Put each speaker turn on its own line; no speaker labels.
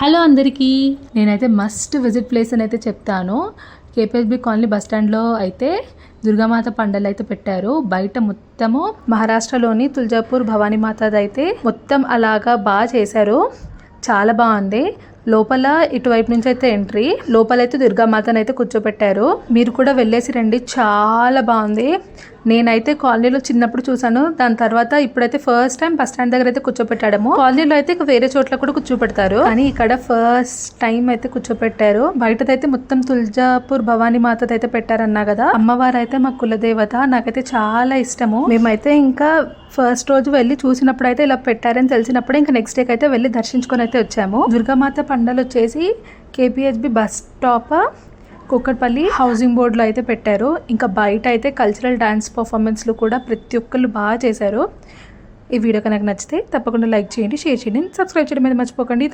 Hello అందరికీ, నేనైతే must visit place అని అయితే చెప్తాను. కేపీహెచ్బీ కాలనీ బస్ స్టాండ్లో అయితే దుర్గామాత పండలు అయితే పెట్టారు. బయట మొత్తము మహారాష్ట్రలోని తుల్జాపూర్ భవానీమాతది అయితే మొత్తం అలాగా బాగా చేశారు. చాలా బాగుంది. లోపల ఇటువైపు నుంచి అయితే ఎంట్రీ, లోపలైతే దుర్గామాతను అయితే కూర్చోపెట్టారు. మీరు కూడా వెళ్ళేసి రండి, చాలా బాగుంది. నేనైతే కాలనీలో చిన్నప్పుడు చూసాను, దాని తర్వాత ఇప్పుడైతే ఫస్ట్ టైం బస్ స్టాండ్ దగ్గర అయితే కూర్చోపెట్టాము. కాలనీలో అయితే వేరే చోట్ల కూడా కూర్చోపెడతారు, కానీ ఇక్కడ ఫస్ట్ టైం అయితే కూర్చోపెట్టారు. బయటదైతే మొత్తం తుల్జాపూర్ భవానీమాతది అయితే పెట్టారన్నా కదా, అమ్మవారు అయితే మా కులదేవత. నాకైతే చాలా ఇష్టము. మేమైతే ఇంకా ఫస్ట్ రోజు వెళ్ళి చూసినప్పుడు అయితే ఇలా పెట్టారని తెలిసినప్పుడు ఇంకా నెక్స్ట్ డేకి అయితే వెళ్ళి దర్శించుకొని అయితే వచ్చాము. దుర్గామాత పండలు వచ్చేసి KPHB bus stop Kukatpally housing బోర్డులో అయితే పెట్టారు. ఇంకా బయట అయితే కల్చరల్ డాన్స్ పర్ఫార్మెన్స్లు కూడా ప్రతి ఒక్కళ్ళు బాగా చేశారు. ఈ వీడియో కనుక నచ్చితే తప్పకుండా లైక్ చేయండి, షేర్ చేయండి, సబ్స్క్రైబ్ చేయడం మీద మర్చిపోకండి.